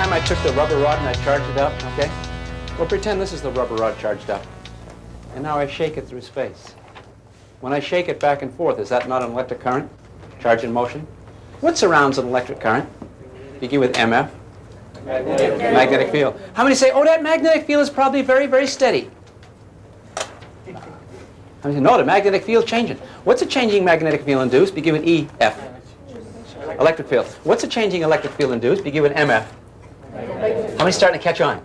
time I took the rubber rod and I charged it up, okay? Well, pretend this is the rubber rod charged up. And now I shake it through space. When I shake it back and forth, is that not an electric current? Charge in motion? What surrounds an electric current? Begin with MF. Magnetic field. How many say, oh, that magnetic field is probably very, very steady? How many say, no, the magnetic field changing. What's a changing magnetic field induced? Begin with EF. Electric field. What's a changing electric field induced? Begin with MF. How many starting to catch on?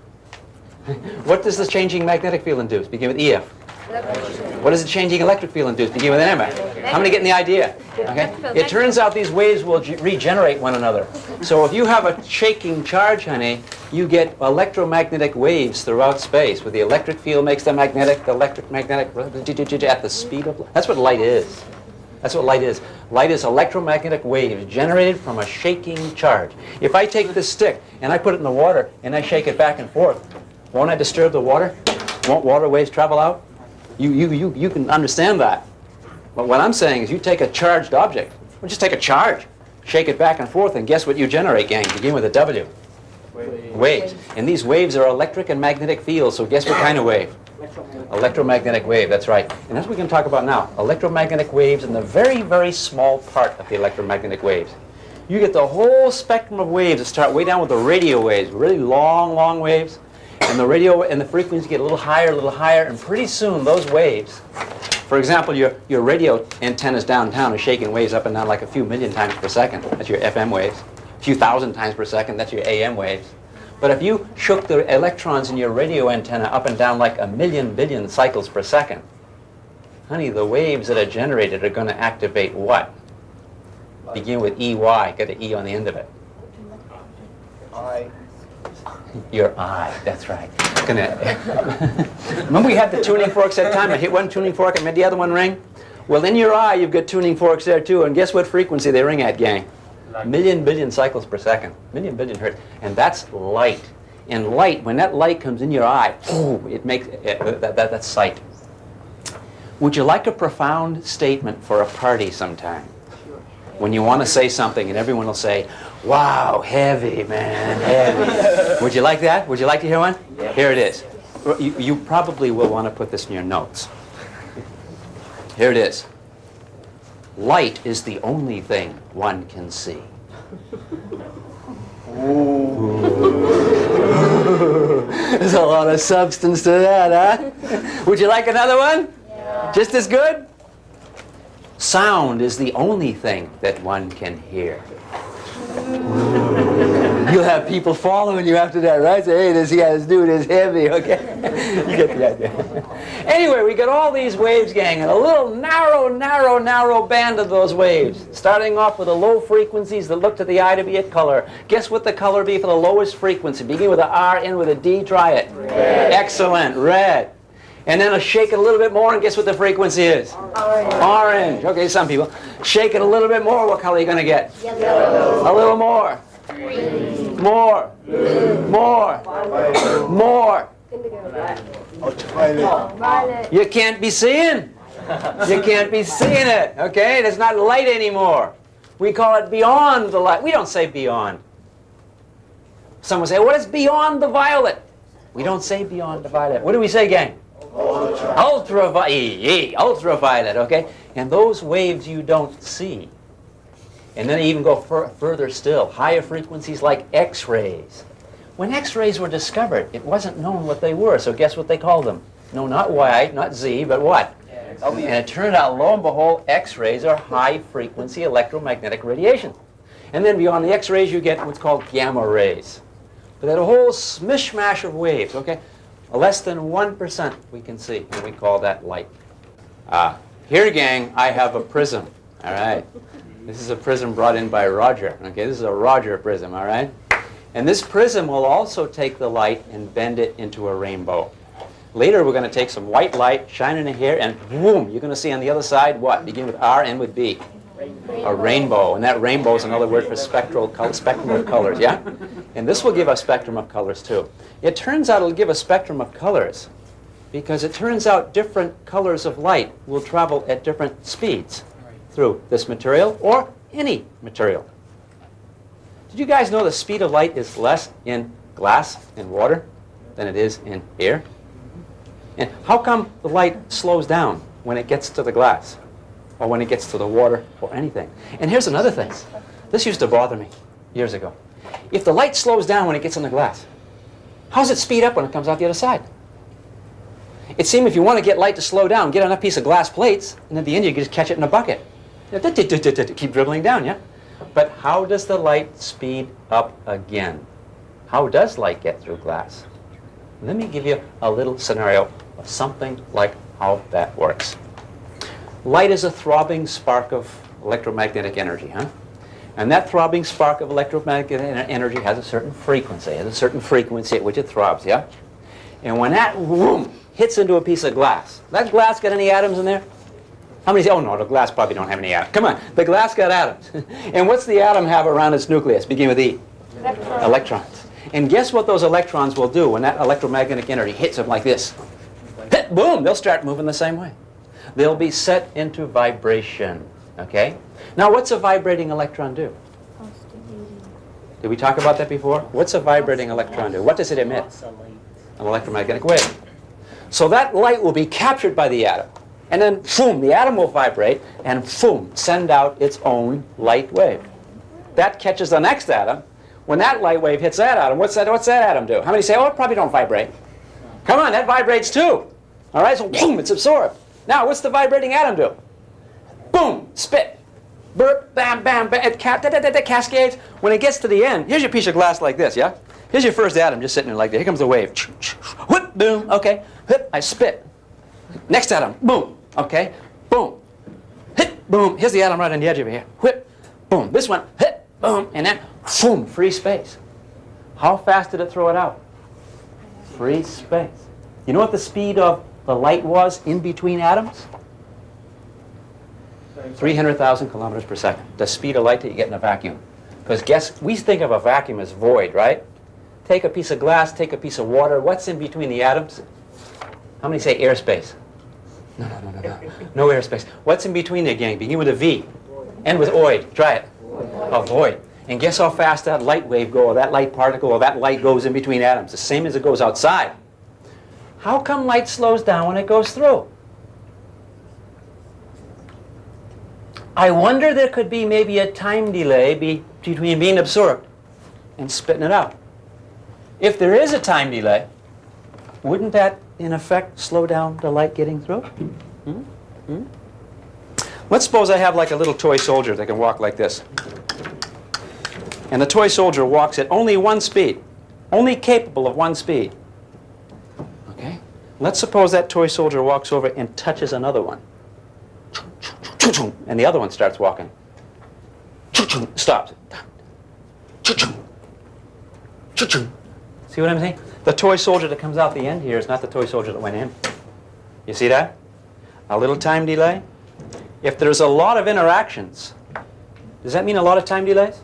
What does the changing magnetic field induce? Begin with EF. What does the changing electric field induce? Begin with MF. How many getting the idea? Okay. It turns out these waves will regenerate one another. So if you have a shaking charge, honey, you get electromagnetic waves throughout space, where the electric field makes the magnetic, the electric magnetic at the speed of light. That's what light is. That's what light is. Light is electromagnetic waves generated from a shaking charge. If I take this stick and I put it in the water and I shake it back and forth, won't I disturb the water? Won't water waves travel out? You can understand that. But what I'm saying is you take a charged object, well, just take a charge, shake it back and forth, and guess what you generate, gang? Begin with a W. Waves. And these waves are electric and magnetic fields, so guess what kind of wave? Electromagnetic wave, that's right. And that's what we're going to talk about now. Electromagnetic waves and the very, very small part of the electromagnetic waves. You get the whole spectrum of waves that start way down with the radio waves, really long, long waves. And the radio and the frequencies get a little higher, and pretty soon those waves, for example, your radio antennas downtown are shaking waves up and down like a few million times per second. That's your FM waves. A few thousand times per second, that's your AM waves. But if you shook the electrons in your radio antenna up and down like a million billion cycles per second, honey, the waves that are generated are going to activate what? Begin with EY, get an E on the end of it. I. Your eye, that's right. Remember we had the tuning forks that time? I hit one tuning fork and made the other one ring? Well, in your eye, you've got tuning forks there too, and guess what frequency they ring at, gang? Million billion cycles per second, million billion hertz, and that's light. And light, when that light comes in your eye, it makes that's sight. Would you like a profound statement for a party sometime? When you want to say something and everyone will say, wow, heavy, man, heavy. Would you like that? Would you like to hear one? Yeah. Here it is. You probably will want to put this in your notes. Here it is. Light is the only thing one can see. There's a lot of substance to that, huh? Would you like another one? Yeah. Just as good? Sound is the only thing that one can hear. You'll have people following you after that, right? Say, hey, this dude is heavy, okay? You get the idea. Anyway, we got all these waves, gang, and a little narrow band of those waves, starting off with the low frequencies that look to the eye to be a color. Guess what the color be for the lowest frequency? Begin with an R, end with a D, try it. Red. Excellent, red. And then I'll shake it a little bit more, and guess what the frequency is? Orange. Orange. Okay, some people. Shake it a little bit more, what color are you going to get? Yellow. A little more. Green. More. Blue. More. Violet. More. Violet. You can't be seeing. You can't be seeing it, okay? It's not light anymore. We call it beyond the light. We don't say beyond. Someone say, what is beyond the violet? We don't say beyond the violet. What do we say, gang? Ultraviolet, okay? And those waves you don't see. And then even go further still, higher frequencies like X-rays. When X-rays were discovered, it wasn't known what they were, so guess what they called them? No, not Y, not Z, but what? And it turned out, lo and behold, X-rays are high-frequency electromagnetic radiation. And then beyond the X-rays, you get what's called gamma rays. But that whole mishmash of waves, okay? Less than 1% we can see, and we call that light. Here, gang, I have a prism, all right? This is a prism brought in by Roger, okay? This is a Roger prism, all right? And this prism will also take the light and bend it into a rainbow. Later, we're going to take some white light, shine it in here, and boom, you're going to see on the other side what? Begin with R, end with B. A rainbow, and that rainbow is another word for spectrum of colors, yeah? And this will give a spectrum of colors too. It turns out it'll give a spectrum of colors because it turns out different colors of light will travel at different speeds through this material or any material. Did you guys know the speed of light is less in glass and water than it is in air? And how come the light slows down when it gets to the glass or when it gets to the water or anything? And here's another thing. This used to bother me years ago. If the light slows down when it gets on the glass, how does it speed up when it comes out the other side? It seems if you want to get light to slow down, get on a piece of glass plates, and at the end you can just catch it in a bucket. Keep dribbling down, yeah? But how does the light speed up again? How does light get through glass? Let me give you a little scenario of something like how that works. Light is a throbbing spark of electromagnetic energy, huh? And that throbbing spark of electromagnetic energy has a certain frequency, at which it throbs, yeah? And when that whoom, hits into a piece of glass, that glass got any atoms in there? How many say, oh no, the glass probably don't have any atoms. Come on, the glass got atoms. And what's the atom have around its nucleus? Begin with E. Electrons. And guess what those electrons will do when that electromagnetic energy hits them like this? Hit, boom, they'll start moving the same way. They'll be set into vibration, okay? Now what's a vibrating electron do? Did we talk about that before? What's a vibrating electron do? What does it emit? An electromagnetic wave. So that light will be captured by the atom. And then, boom, the atom will vibrate and, boom, send out its own light wave. That catches the next atom. When that light wave hits that atom, what's that atom do? How many say, oh, it probably don't vibrate? Come on, that vibrates too. All right, so boom, it's absorbed. Now, what's the vibrating atom do? Boom, spit. Burp, bam, bam, bam. It cascades. When it gets to the end, here's your piece of glass like this, yeah? Here's your first atom just sitting there like that. Here comes the wave. Whoop, boom, okay. Hip, I spit. Next atom, boom, okay. Boom. Hit, boom. Here's the atom right on the edge over here. Whip, boom. This one, hit, boom. And then, boom, free space. How fast did it throw it out? Free space. You know what the speed of the light was in between atoms? 300,000 kilometers per second. The speed of light that you get in a vacuum. Because guess, we think of a vacuum as void, right? Take a piece of glass, take a piece of water. What's in between the atoms? How many say airspace? No. No airspace. What's in between there, gang? Begin with a V. End with oid. Try it. A void. And guess how fast that light wave goes, or that light particle, or that light goes in between atoms? The same as it goes outside. How come light slows down when it goes through? I wonder there could be maybe a time delay between being absorbed and spitting it out. If there is a time delay, wouldn't that, in effect, slow down the light getting through? Let's suppose I have like a little toy soldier that can walk like this. And the toy soldier walks at only one speed, only capable of one speed. Okay? Let's suppose that toy soldier walks over and touches another one. And the other one starts walking. Stops. See what I'm saying? The toy soldier that comes out the end here is not the toy soldier that went in. You see that? A little time delay. If there's a lot of interactions, does that mean a lot of time delays?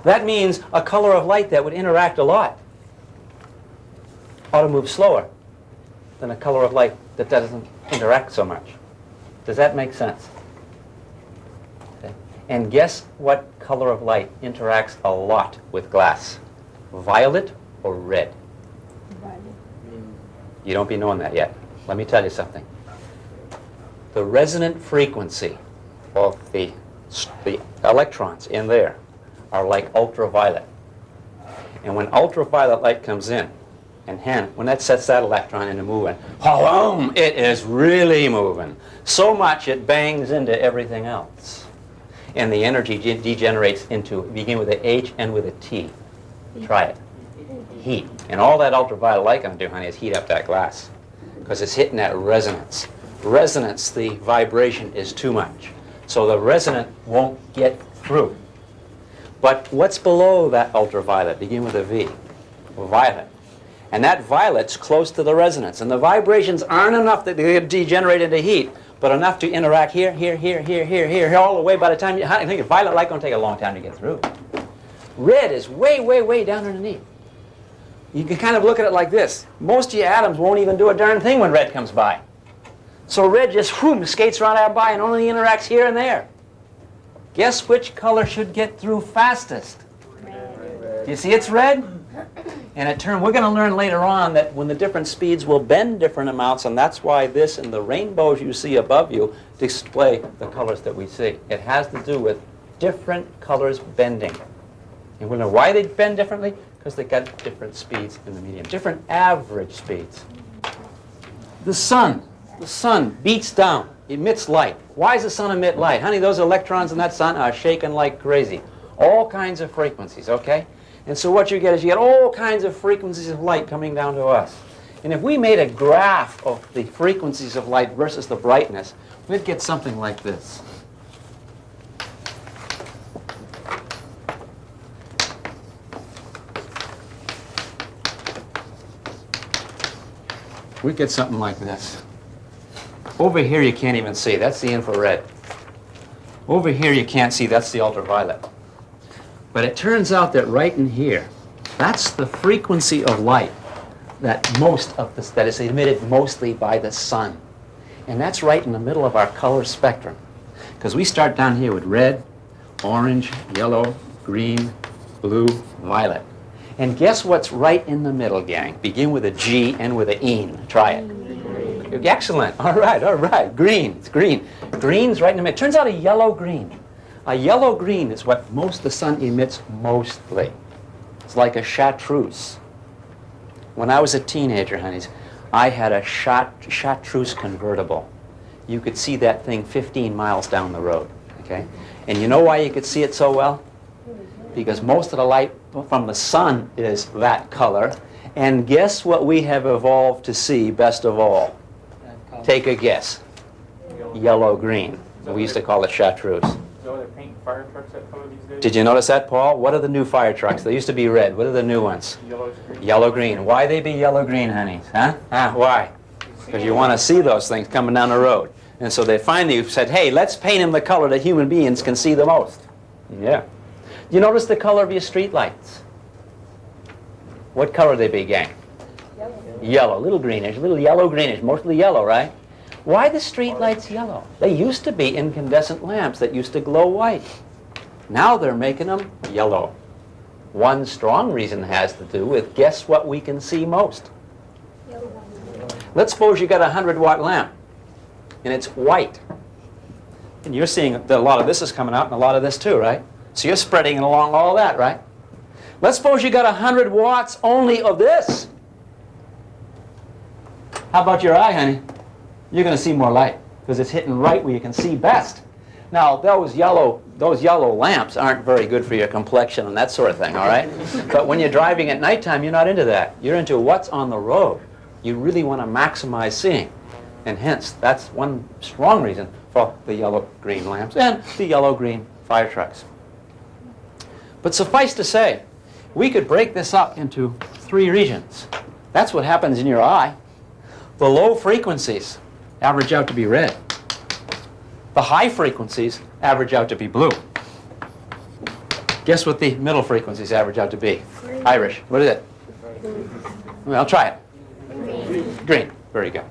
That means a color of light that would interact a lot ought to move slower than a color of light that doesn't interact so much. Does that make sense? Okay. And guess what color of light interacts a lot with glass? Violet or red? Violet. You don't be knowing that yet. Let me tell you something. The resonant frequency of the electrons in there are like ultraviolet. And when ultraviolet light comes in, and when that sets that electron into moving, it is really moving. So much it bangs into everything else. And the energy degenerates into, begin with a H and with a T. Try it. Heat. And all that ultraviolet light going to do, honey, is heat up that glass. Because it's hitting that resonance. Resonance, the vibration is too much. So the resonant won't get through. But what's below that ultraviolet? Begin with a V. Violet. And that violet's close to the resonance. And the vibrations aren't enough that they degenerate into heat, but enough to interact here, all the way. By the time I think violet light going to take a long time to get through. Red is way, way, way down underneath. You can kind of look at it like this. Most of your atoms won't even do a darn thing when red comes by. So red just skates right out by and only interacts here and there. Guess which color should get through fastest? You see it's red? And we're going to learn later on that when the different speeds will bend different amounts, and that's why this and the rainbows you see above you display the colors that we see. It has to do with different colors bending. And we'll know why they bend differently, because they've got different speeds in the medium, different average speeds. The sun beats down, emits light. Why does the sun emit light? Honey, those electrons in that sun are shaking like crazy. All kinds of frequencies, okay? And so what you get is you get all kinds of frequencies of light coming down to us. And if we made a graph of the frequencies of light versus the brightness, we'd get something like this. We'd get something like this. Over here you can't even see. That's the infrared. Over here you can't see. That's the ultraviolet. But it turns out that right in here, that's the frequency of light that is emitted mostly by the sun. And that's right in the middle of our color spectrum. Because we start down here with red, orange, yellow, green, blue, violet. And guess what's right in the middle, gang? Begin with a G, end with an een. Try it. Excellent. All right. Green. It's green. Green's right in the middle. Turns out a yellow-green. A yellow-green is what the sun emits mostly. It's like a chartreuse. When I was a teenager, honeys, I had a chartreuse convertible. You could see that thing 15 miles down the road, okay? And you know why you could see it so well? Because most of the light from the sun is that color. And guess what we have evolved to see best of all? Take a guess. Yellow-green. We used to call it chartreuse. So they're painting fire trucks that color these days? Did you notice that, Paul? What are the new fire trucks? They used to be red. What are the new ones? Yellow-green. Yellow-green. Why they be yellow-green, honey? Huh? Why? Because you want to see those things coming down the road. And so they finally said, hey, let's paint them the color that human beings can see the most. Yeah. You notice the color of your street lights? What color they be, gang? Yellow. Little greenish, little yellow-greenish, mostly yellow, right? Why the street lights yellow? They used to be incandescent lamps that used to glow white. Now they're making them yellow. One strong reason has to do with guess what we can see most? Let's suppose you got a 100-watt lamp and it's white. And you're seeing that a lot of this is coming out and a lot of this too, right? So you're spreading along all that, right? Let's suppose you got 100 watts only of this. How about your eye, honey? You're going to see more light because it's hitting right where you can see best. Now, those yellow lamps aren't very good for your complexion and that sort of thing, all right? But when you're driving at nighttime, you're not into that. You're into what's on the road. You really want to maximize seeing. And hence, that's one strong reason for the yellow-green lamps and the yellow-green fire trucks. But suffice to say, we could break this up into 3 regions. That's what happens in your eye. The low frequencies average out to be red. The high frequencies average out to be blue. Guess what the middle frequencies average out to be? Green. Irish. What is it? Well, I'll try it. Green. Very good.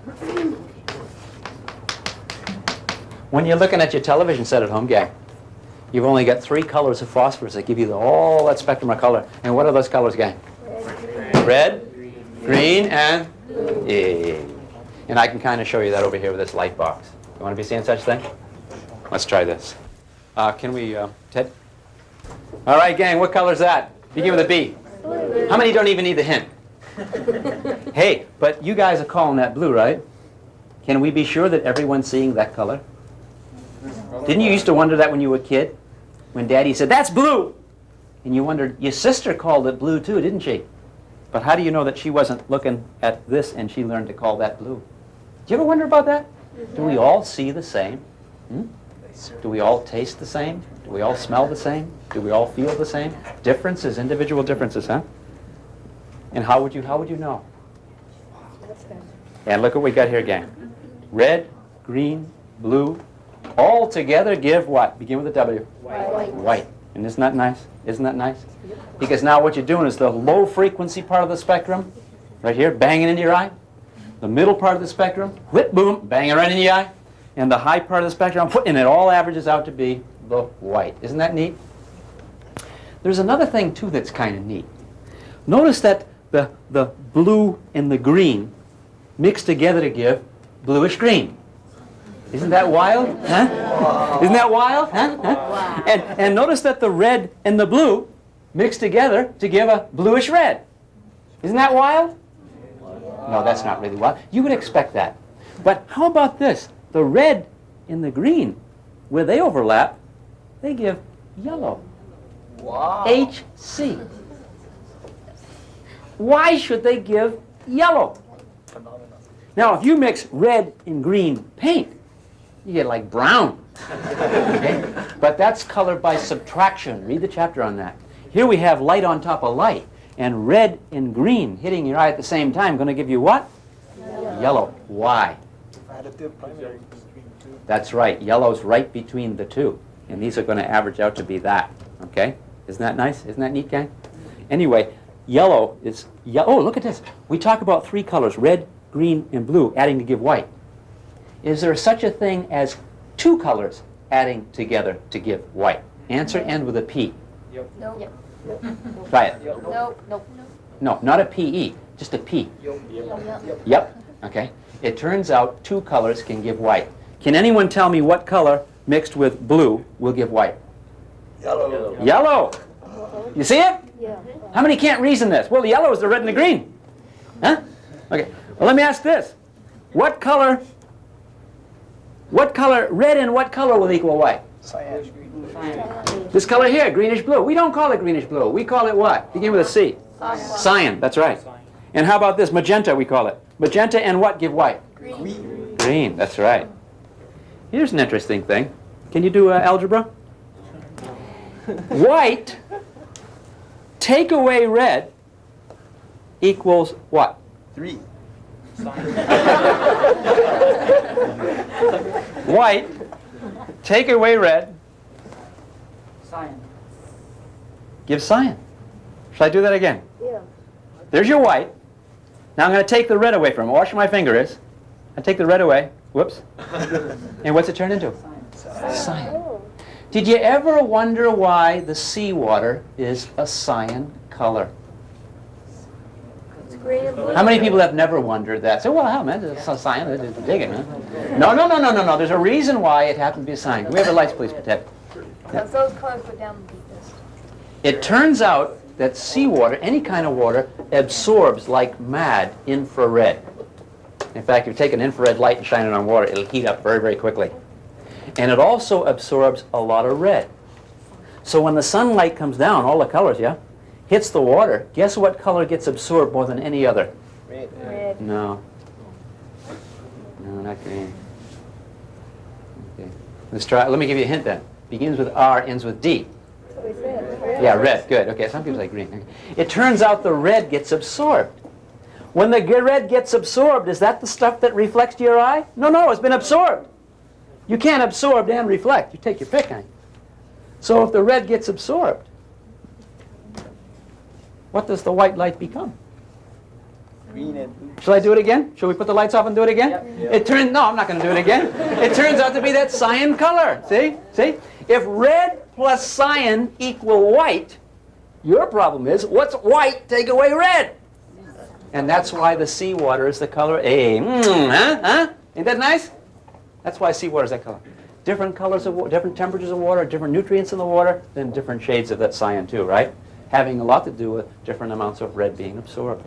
When you're looking at your television set at home, gang, you've only got 3 colors of phosphorus that give you all that spectrum of color. And what are those colors, gang? Red, green, and blue. Yeah. And I can kind of show you that over here with this light box. You want to be seeing such thing? Let's try this. Can we, Ted? All right, gang, what color is that? Begin with a B. Blue. How many don't even need the hint? Hey, but you guys are calling that blue, right? Can we be sure that everyone's seeing that color? Didn't you used to wonder that when you were a kid? When Daddy said, that's blue! And you wondered, your sister called it blue too, didn't she? But how do you know that she wasn't looking at this and she learned to call that blue? Do you ever wonder about that? Do we all see the same? Do we all taste the same? Do we all smell the same? Do we all feel the same? Differences, individual differences, huh? And how would you know? And look what we got here again. Red, green, blue, all together give what? Begin with a W. White. White. And isn't that nice? Isn't that nice? Because now what you're doing is the low frequency part of the spectrum, right here, banging into your eye. The middle part of the spectrum, whip, boom, banging right in your eye. And the high part of the spectrum, and it all averages out to be the white. Isn't that neat? There's another thing, too, that's kind of neat. Notice that the blue and the green mix together to give bluish green. Isn't that wild? Huh? Isn't that wild? Huh? Huh? And notice that the red and the blue mix together to give a bluish red. Isn't that wild? No, that's not really wild. You would expect that. But how about this? The red and the green, where they overlap, they give yellow. Wow. HC. Why should they give yellow? Phenomenal. Now, if you mix red and green paint, you get like brown. Okay? But that's color by subtraction. Read the chapter on that. Here we have light on top of light, and red and green hitting your eye at the same time going to give you what? Yellow. Why? Additive primary between two. That's right. Yellow's right between the two. And these are going to average out to be that. Okay? Isn't that nice? Isn't that neat, gang? Anyway, yellow is... Oh, look at this. We talk about three colors, red, green, and blue, adding to give white. Is there such a thing as two colors adding together to give white? Answer end with a P. No. Try it. No. No. No, not a P-E, just a P. Yep. Okay. It turns out two colors can give white. Can anyone tell me what color mixed with blue will give white? Yellow. Yellow. You see it? Yeah. How many can't reason this? Well, the yellow is the red and the green. Huh? Okay. Well, let me ask this. What color, red and what color will equal white? Cyan. This color here, greenish blue. We don't call it greenish blue. We call it what? Begin with a C. Cyan. That's right. And how about this? Magenta, we call it. Magenta and what give white? Green. Green. That's right. Here's an interesting thing. Can you do algebra? White, take away red, equals what? 3. White, take away red, Cyan. give cyan. Shall I do that again? Yeah. There's your white. Now I'm going to take the red away from it. Watch where my finger is. I take the red away. Whoops. And what's it turn into? Cyan. Oh. Did you ever wonder why the seawater is a cyan color? It's green and blue. How many people have never wondered that? Say, well, hell, man, it's a cyan. It's digging, huh? No. There's a reason why it happens to be a cyan. Can we have the lights, please, Ted? That's those colors put down the deepest. It turns out that seawater, any kind of water, absorbs like mad infrared. In fact, if you take an infrared light and shine it on water, it'll heat up very, very quickly. And it also absorbs a lot of red. So when the sunlight comes down, all the colors, yeah, hits the water, guess what color gets absorbed more than any other? Red. Red. No. No, not green. Okay. Let's try. Let me give you a hint then. Begins with R, ends with D. That's what we said. Yeah, red. Good. Okay, some people say green. Okay. It turns out the red gets absorbed. When the red gets absorbed, is that the stuff that reflects to your eye? No, it's been absorbed. You can't absorb and reflect. You take your pick, honey. So if the red gets absorbed, what does the white light become? Green and blue. Shall I do it again? Shall we put the lights off and do it again? Yep. No, I'm not going to do it again. It turns out to be that cyan color. See? If red plus cyan equal white, your problem is, what's white take away red? And that's why the seawater is the color A. Huh? Ain't that nice? That's why seawater is that color. Different colors of water, different temperatures of water, different nutrients in the water, then different shades of that cyan too, right? Having a lot to do with different amounts of red being absorbed.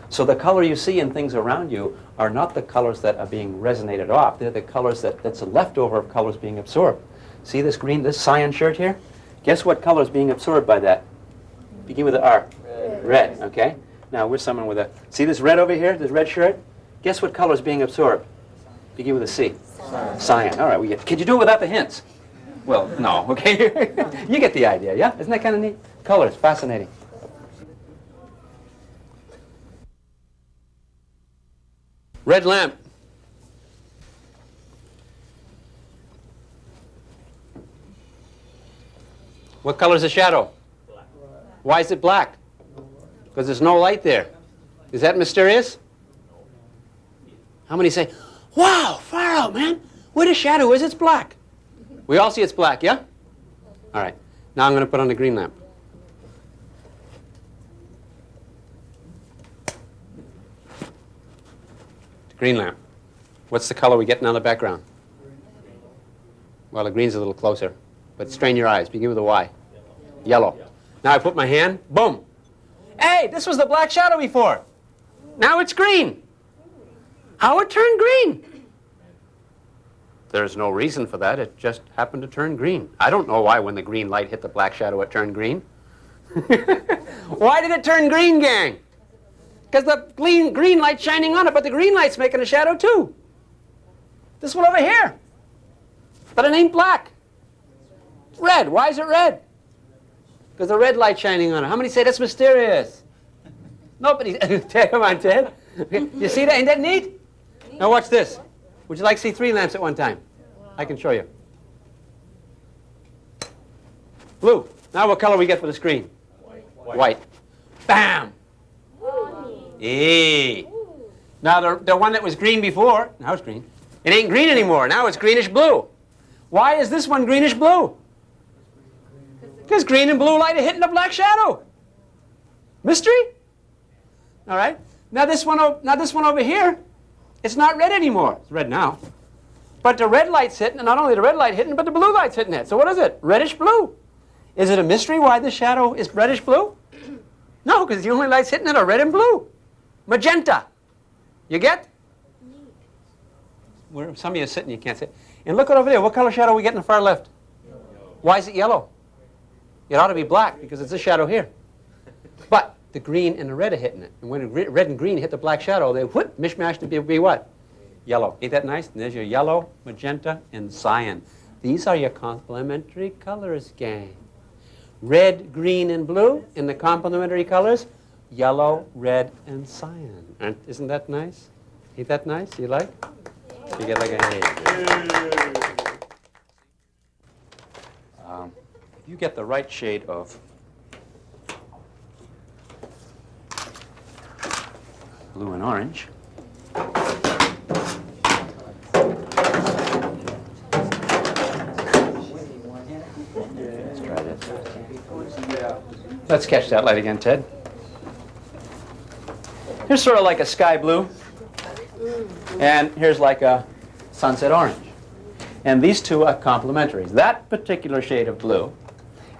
So the color you see in things around you are not the colors that are being resonated off. They're the colors that's a leftover of colors being absorbed. See this green, this cyan shirt here? Guess what color is being absorbed by that? Begin with the R. Red, okay? Now we're someone with a... See this red over here, this red shirt? Guess what color is being absorbed? Begin with a C. Cyan. All right, Could you do it without the hints? Well, no, okay? You get the idea, yeah? Isn't that kind of neat? Colors, fascinating. Red lamp. What color is the shadow? Black. Why is it black? Because there's no light there. Is that mysterious? How many say, wow, far out, man. Where the shadow is, it's black. We all see it's black, yeah? All right. Now I'm going to put on the green lamp. The green lamp. What's the color we get now in the background? Well, the green's a little closer. But strain your eyes. Begin with a Y. Yellow. Now I put my hand. Boom. Hey, this was the black shadow before. Now it's green. How it turned green? There's no reason for that. It just happened to turn green. I don't know why when the green light hit the black shadow it turned green. Why did it turn green, gang? Because the green light's shining on it, but the green light's making a shadow too. This one over here. But it ain't black. It's red. Why is it red? Because the red light's shining on it. How many say that's mysterious? Nobody. Come on, Ted. You see that? Ain't that neat? Now watch this. Would you like to see 3 lamps at one time? I can show you. Blue. Now what color we get for the screen? White. Bam! Hey. Now the one that was green before, now it's green. It ain't green anymore. Now it's greenish blue. Why is this one greenish blue? Because green and blue light are hitting the black shadow. Mystery? All right. Now this one over here, it's not red anymore. It's red now. But the red light's hitting, and not only the red light hitting, but the blue light's hitting it. So what is it? Reddish blue. Is it a mystery why the shadow is reddish blue? No, because the only lights hitting it are red and blue. Magenta. You get? Where some of you are sitting, you can't see. And look over there. What color shadow we get in the far left? Why is it yellow? It ought to be black because it's this shadow here. But the green and the red are hitting it. And when red and green hit the black shadow, they whoop, mishmash to be what? Yellow. Ain't that nice? And there's your yellow, magenta, and cyan. These are your complementary colors, gang. Red, green, and blue in the complementary colors. Yellow, red, and cyan. Isn't that nice? Ain't that nice? You like? You get like a hey. If you get the right shade of blue and orange, let's try this. Let's catch that light again, Ted. Here's sort of like a sky blue, and here's like a sunset orange. And these two are complementary. That particular shade of blue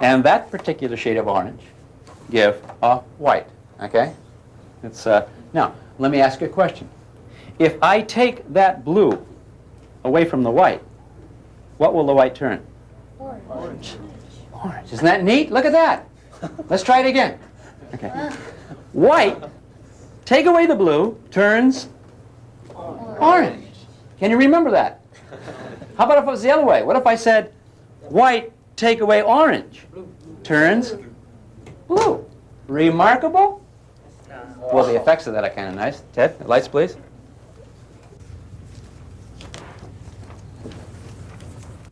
and that particular shade of orange give a white, okay? It's, now, let me ask you a question. If I take that blue away from the white, what will the white turn? Orange. Orange. Isn't that neat? Look at that. Let's try it again. Okay. White, take away the blue, turns orange. Can you remember that? How about if it was the other way? What if I said, white, take away orange, turns blue? Remarkable? Well, the effects of that are kind of nice. Ted, the lights, please.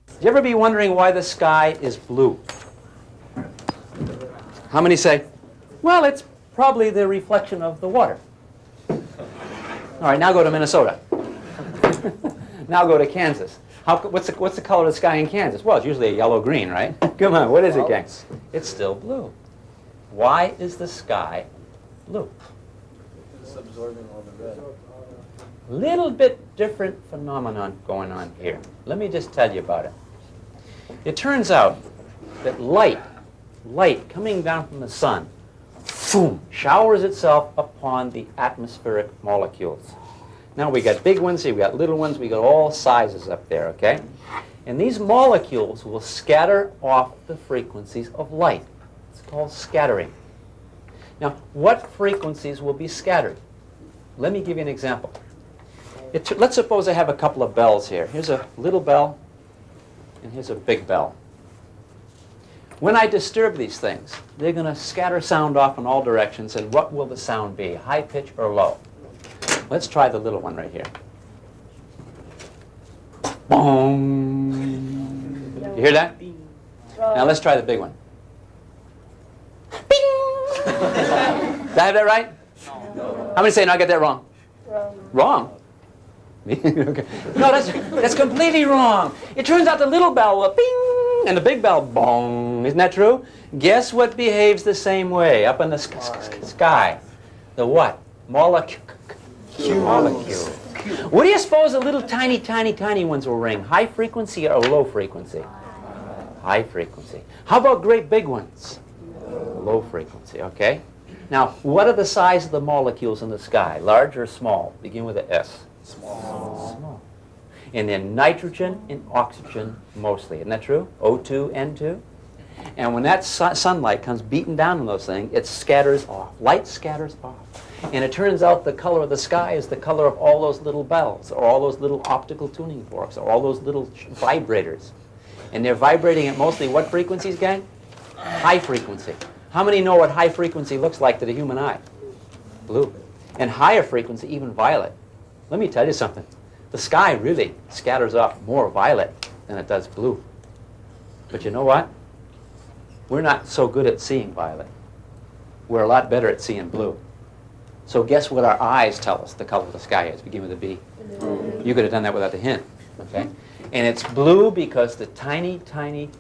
Do you ever be wondering why the sky is blue? How many say, well, it's probably the reflection of the water. All right, now go to Minnesota. Now go to Kansas. What's the color of the sky in Kansas? Well, it's usually a yellow-green, right? Come on, what is it, gang? It's still blue. Why is the sky blue? It's absorbing all the red. Little bit different phenomenon going on here. Let me just tell you about it. It turns out that light coming down from the sun, boom, showers itself upon the atmospheric molecules. Now we got big ones here, we got little ones, we got all sizes up there, okay? And these molecules will scatter off the frequencies of light. It's called scattering. Now, what frequencies will be scattered? Let me give you an example. Let's suppose I have a couple of bells here. Here's a little bell, and here's a big bell. When I disturb these things, they're going to scatter sound off in all directions, and what will the sound be, high pitch or low? Let's try the little one right here. Boom! You hear that? Now let's try the big one. Bing! Did I have that right? No. How many say no, I got that wrong? Wrong? Okay. No, that's completely wrong. It turns out the little bell will bing, and the big bell bong. Isn't that true? Guess what behaves the same way up in the sky? The what? Molecule. Molecule. What do you suppose the little tiny, tiny, tiny ones will ring? High frequency or low frequency? High frequency. How about great big ones? Low frequency, okay? Now, what are the size of the molecules in the sky? Large or small? Begin with a S. Small. And then nitrogen and oxygen mostly. Isn't that true? O2, N2. And when that sunlight comes beating down on those things, it scatters off. Light scatters off. And it turns out the color of the sky is the color of all those little bells, or all those little optical tuning forks, or all those little vibrators. And they're vibrating at mostly what frequencies, gang? High frequency. How many know what high frequency looks like to the human eye? Blue. And higher frequency, even violet. Let me tell you something. The sky really scatters off more violet than it does blue. But you know what? We're not so good at seeing violet. We're a lot better at seeing blue. So guess what our eyes tell us the color of the sky is? Begin with a B. You could have done that without the hint. Okay? And it's blue because the tiny, tiny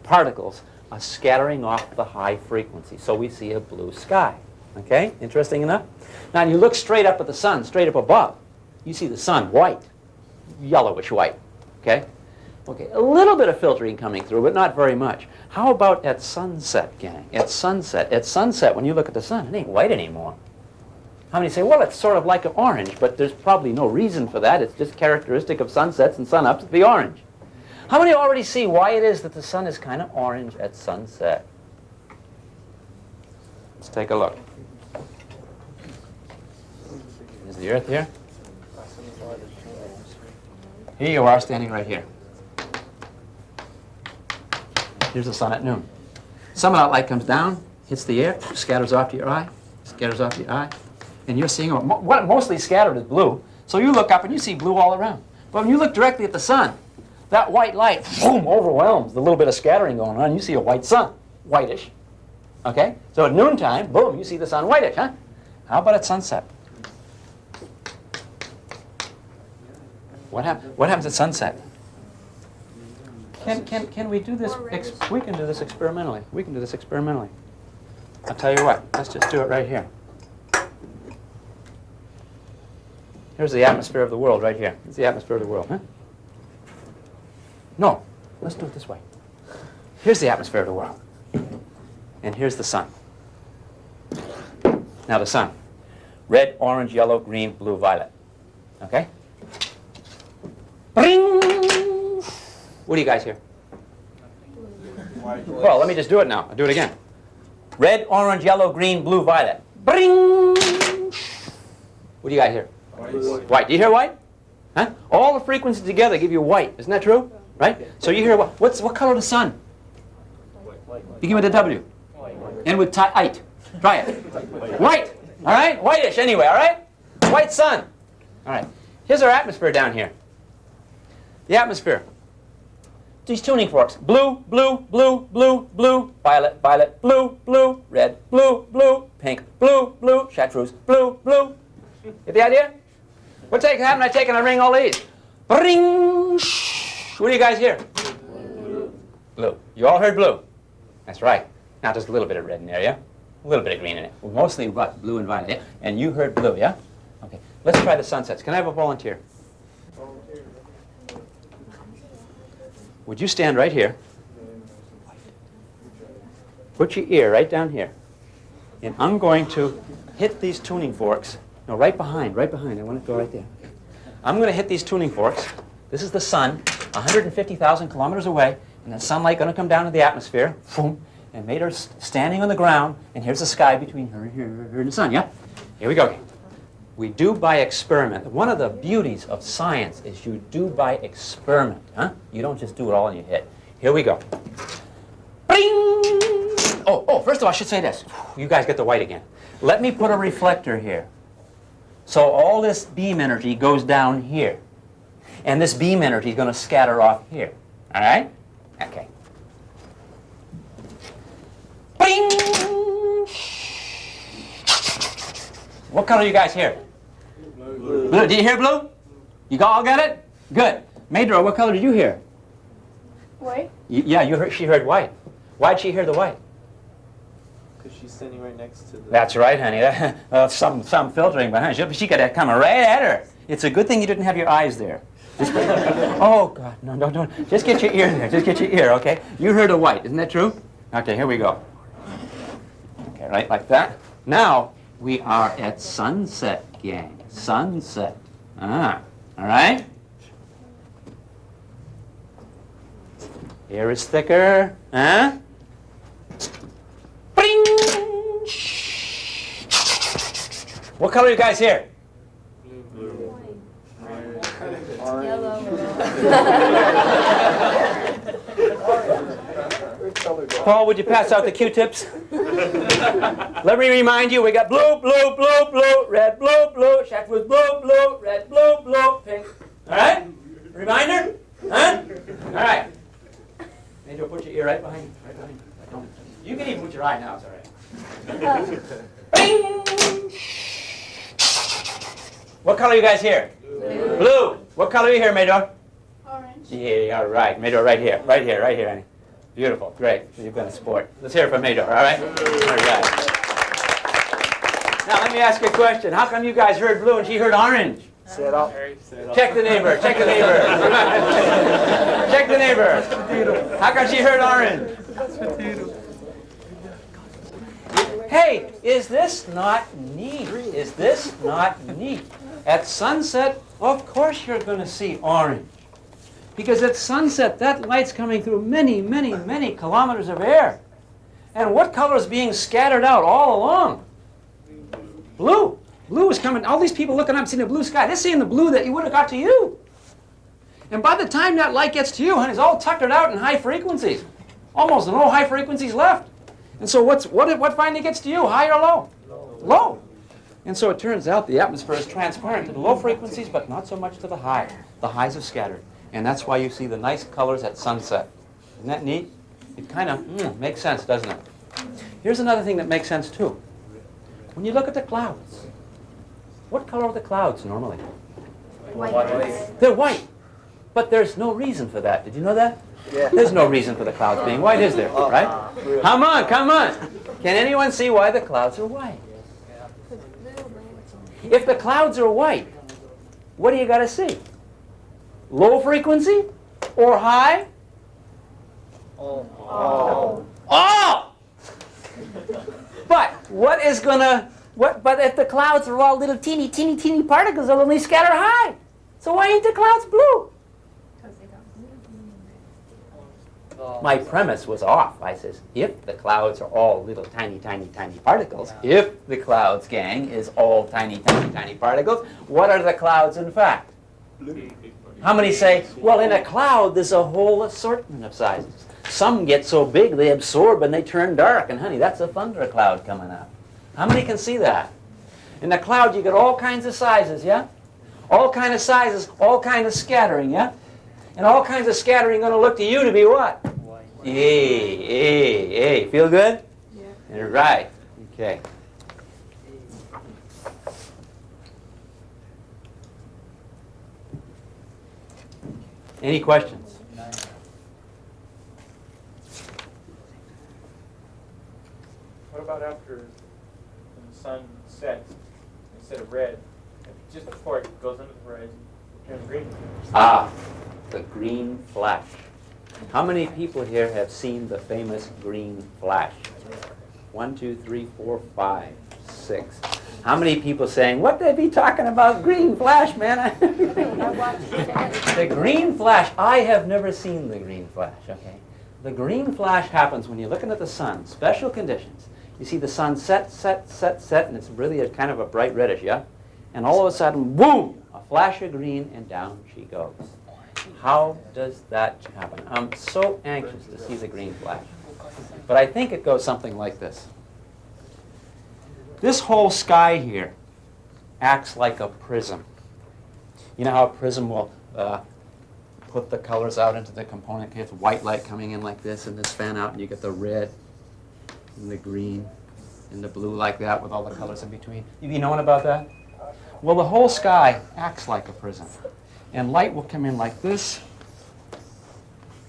particles are scattering off the high frequency. So we see a blue sky. Okay? Interesting enough? Now you look straight up at the sun, straight up above. You see the sun white, yellowish white. Okay? Okay, a little bit of filtering coming through, but not very much. How about at sunset, gang? At sunset, when you look at the sun, it ain't white anymore. How many say, well, it's sort of like an orange, but there's probably no reason for that. It's just characteristic of sunsets and sunups to be orange. How many already see why it is that the sun is kind of orange at sunset? Let's take a look. Is the Earth here? Here you are standing right here. Here's the sun at noon. Some of that light comes down, hits the air, scatters off to your eye, scatters off to your eye, and you're seeing what mostly scattered is blue. So you look up and you see blue all around. But when you look directly at the sun, that white light, boom, overwhelms the little bit of scattering going on. You see a white sun, whitish. Okay? So at noontime, boom, you see the sun whitish, huh? How about at sunset? What happens at sunset? Can we do this? We can do this experimentally. We can do this experimentally. I'll tell you what. Let's just do it right here. Here's the atmosphere of the world right here. It's the atmosphere of the world, huh? No. Let's do it this way. Here's the atmosphere of the world. And here's the sun. Now the sun. Red, orange, yellow, green, blue, violet. Okay? Bring! What do you guys hear? Well, let me just do it now. I'll do it again. Red, orange, yellow, green, blue, violet. Bring! What do you guys hear? White. Do you hear white? Huh? All the frequencies together give you white. Isn't that true? Right? So you hear what? What color of the sun? Begin with a W. End with ite. Try it. White. All right? Whitish anyway, all right? White sun. All right. Here's our atmosphere down here. The atmosphere. These tuning forks. Blue, blue, blue, blue, blue, violet, violet, blue, blue, red, blue, blue, pink, blue, blue, chartreuse, blue, blue. Get the idea? What's happening? I take and I ring all these. Ring. What do you guys hear? Blue. You all heard blue. That's right. Now just a little bit of red in there, yeah? A little bit of green in it. Well, mostly what? Blue and violet, yeah? And you heard blue, yeah? Okay. Let's try the sunsets. Can I have a volunteer? Would you stand right here? Put your ear right down here. And I'm going to hit these tuning forks. No, right behind. I want it to go right there. I'm going to hit these tuning forks. This is the sun, 150,000 kilometers away, and the sunlight going to come down to the atmosphere, boom, and made her standing on the ground, and here's the sky between her and the sun, yeah? Here we go. We do by experiment. One of the beauties of science is you do by experiment, huh? You don't just do it all in your head. Here we go. Bing! Oh, first of all, I should say this. You guys get the white again. Let me put a reflector here. So all this beam energy goes down here. And this beam energy is going to scatter off here. All right? Okay. Bing! What color do you guys hear? Blue. Did you hear blue? You all got it? Good. Madro, what color did you hear? White? Yeah, she heard white. Why'd she hear the white? Because she's standing right next to the... That's right, honey. Some filtering behind. She got that coming right at her. It's a good thing you didn't have your eyes there. Oh, God, no, don't. Just get your ear there. Just get your ear, okay? You heard a white, isn't that true? Okay, here we go. Okay, right like that. Now, we are at sunset, gang. Sunset. All right? Air is thicker. Huh? Bing! What color are you guys here? Yellow. Paul, would you pass out the Q-tips? Let me remind you, we got blue, blue, blue, blue, red, blue, blue, check with blue, blue, red, blue, blue, pink. All right? Reminder? Huh? All right. Major, put your ear right behind you. Right behind you. Don't. You can even put your eye now, it's all right. Bing! What color are you guys here? Blue. Blue. What color are you here, Major? Orange. Yeah, all right. Major, right here, honey. Beautiful, great. You've been a sport. Let's hear it from Major, all right? All right. Now, let me ask you a question. How come you guys heard blue and she heard orange? Set up. Check the neighbor, check the neighbor. Check the neighbor. How come she heard orange? Hey, is this not neat? Is this not neat? At sunset, of course you're going to see orange. Because at sunset, that light's coming through many, many, many kilometers of air. And what color is being scattered out all along? Blue. Blue is coming. All these people looking up seeing the blue sky. They're seeing the blue that you would have got to you. And by the time that light gets to you, honey, it's all tuckered out in high frequencies. Almost no high frequencies left. And so what finally gets to you, high or low? Low. And so it turns out the atmosphere is transparent to the low frequencies, but not so much to the high. The highs are scattered. And that's why you see the nice colors at sunset. Isn't that neat? It kind of makes sense, doesn't it? Here's another thing that makes sense too. When you look at the clouds, what color are the clouds normally? White. They're white. But there's no reason for that. Did you know that? Yeah. There's no reason for the clouds being white, is there? Right? Come on, come on. Can anyone see why the clouds are white? If the clouds are white, what do you got to see? Low frequency or high? Oh. Oh! But what is gonna? But if the clouds are all little teeny particles, they'll only scatter high. So why ain't the clouds blue? My premise was off. I says, if the clouds are all little tiny particles, if the clouds, gang, is all tiny particles, what are the clouds in fact? Blue. How many say, well, in a cloud, there's a whole assortment of sizes. Some get so big they absorb and they turn dark, and honey, that's a thundercloud coming out. How many can see that? In a cloud, you get all kinds of sizes, yeah? All kind of sizes, all kind of scattering, yeah? And all kinds of scattering going to look to you to be what? Hey. Feel good? Yeah. Right. Okay. Any questions? What about after when the sun sets, instead of red, just before it goes under the horizon, it turns green? Ah, the green flash. How many people here have seen the famous green flash? 1, 2, 3, 4, 5, 6. How many people saying, what they be talking about green flash, man? The green flash, I have never seen the green flash, okay? The green flash happens when you're looking at the sun, special conditions. You see the sun set, and it's really a kind of a bright reddish, yeah? And all of a sudden, boom, a flash of green, and down she goes. How does that happen? I'm so anxious to see the green flash. But I think it goes something like this. This whole sky here acts like a prism. You know how a prism will put the colors out into the component? You have white light coming in like this, and this fan out, and you get the red and the green and the blue like that with all the colors in between. You knowing about that? Well, the whole sky acts like a prism. And light will come in like this,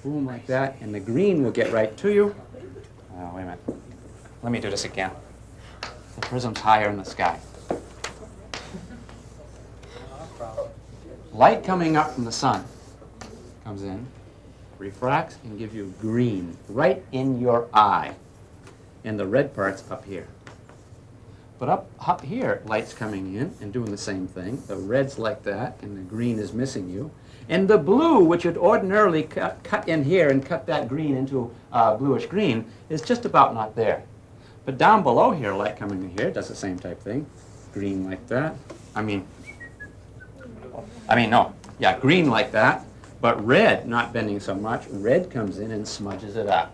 boom, like that, and the green will get right to you. Oh, wait a minute. Let me do this again. The prism's higher in the sky. Light coming up from the sun comes in, refracts, and gives you green right in your eye. And the red part's up here. But up here, light's coming in and doing the same thing. The red's like that, and the green is missing you. And the blue, which would ordinarily cut in here and cut that green into bluish green, is just about not there. But down below here, light coming in here does the same type thing. Green like that. Green like that. But red, not bending so much, red comes in and smudges it up.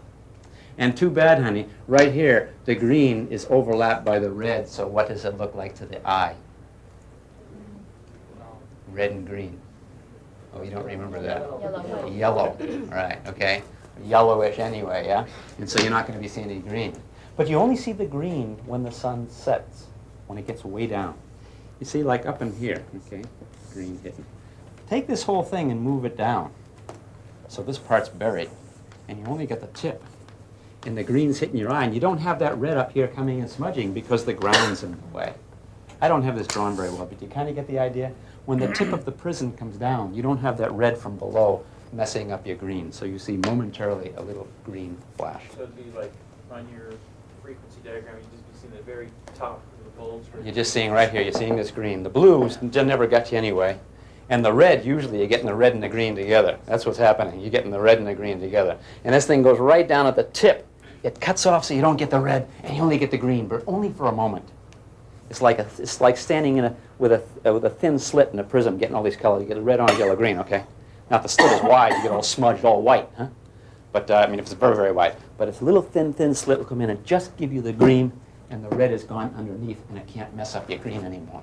And too bad, honey, right here, the green is overlapped by the red, so what does it look like to the eye? Red and green. Oh, you don't remember that? Yellow. Yellow, right, okay. Yellowish anyway, yeah? And so you're not going to be seeing any green. But you only see the green when the sun sets, when it gets way down. You see, like up in here, okay, green hitting. Take this whole thing and move it down. So this part's buried, and you only get the tip. And the green's hitting your eye, and you don't have that red up here coming and smudging because the ground's in the way. I don't have this drawn very well, but you kind of get the idea? When the tip of the prism comes down, you don't have that red from below messing up your green, so you see momentarily a little green flash. So it'd be like on your frequency diagram, you'd just be seeing the very top of the bulbs. You're just seeing right here, you're seeing this green. The blues never got you anyway. And the red, usually you're getting the red and the green together. That's what's happening. You're getting the red and the green together. And this thing goes right down at the tip. It cuts off so you don't get the red, and you only get the green, but only for a moment. It's like standing with a thin slit in a prism, getting all these colors. You get red, orange, yellow, green, okay? Now if the slit is wide, you get all smudged, all white, huh? But, if it's very, very wide. But it's a little thin slit will come in and just give you the green, and the red is gone underneath, and it can't mess up your green anymore.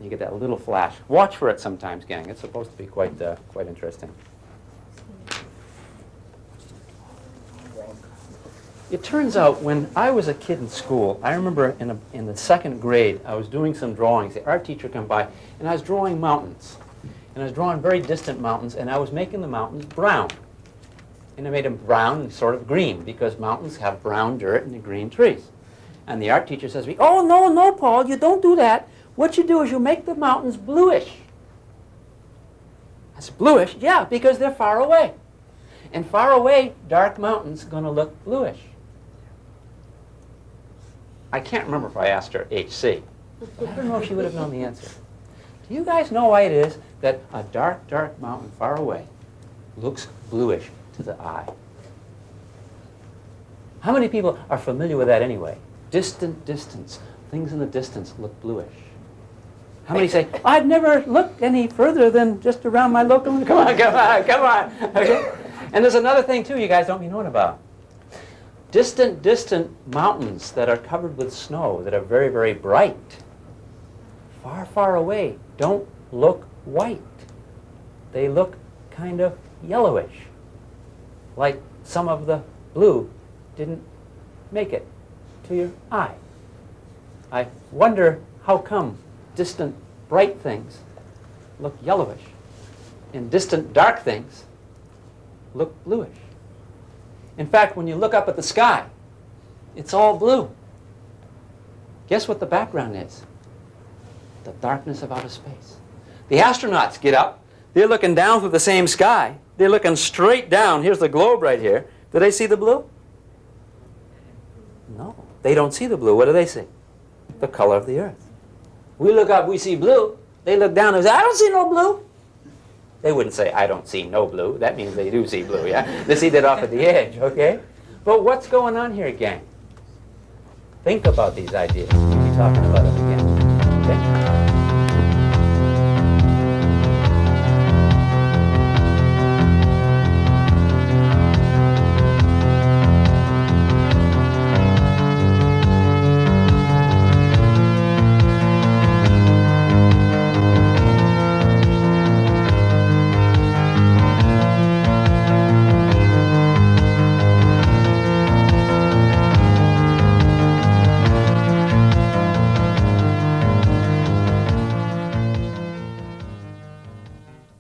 You get that little flash. Watch for it sometimes, gang. It's supposed to be quite interesting. It turns out when I was a kid in school, I remember in the second grade, I was doing some drawings. The art teacher came by, and I was drawing mountains. And I was drawing very distant mountains, and I was making the mountains brown. And I made them brown and sort of green, because mountains have brown dirt and green trees. And the art teacher says to me, "Oh, no, Paul, you don't do that. What you do is you make the mountains bluish." I said, "Bluish?" "Yeah, because they're far away. And far away, dark mountains are going to look bluish." I can't remember if I asked her HC, but I don't know if she would have known the answer. Do you guys know why it is that a dark, dark mountain far away looks bluish to the eye? How many people are familiar with that anyway? Distance. Things in the distance look bluish. How many say, "I've never looked any further than just around my local..." Come on. Okay? And there's another thing, too, you guys don't be knowing about. Distant mountains that are covered with snow, that are very, very bright, far away, don't look white. They look kind of yellowish, like some of the blue didn't make it to your eye. I wonder how come distant bright things look yellowish and distant dark things look bluish. In fact, when you look up at the sky, it's all blue. Guess what the background is? The darkness of outer space. The astronauts get up. They're looking down through the same sky. They're looking straight down. Here's the globe right here. Do they see the blue? No. They don't see the blue. What do they see? The color of the earth. We look up, we see blue. They look down and say, "I don't see no blue." They wouldn't say, "I don't see no blue." That means they do see blue, yeah? They see that off at the edge, okay? But what's going on here, gang? Think about these ideas. We'll be talking about it again, okay?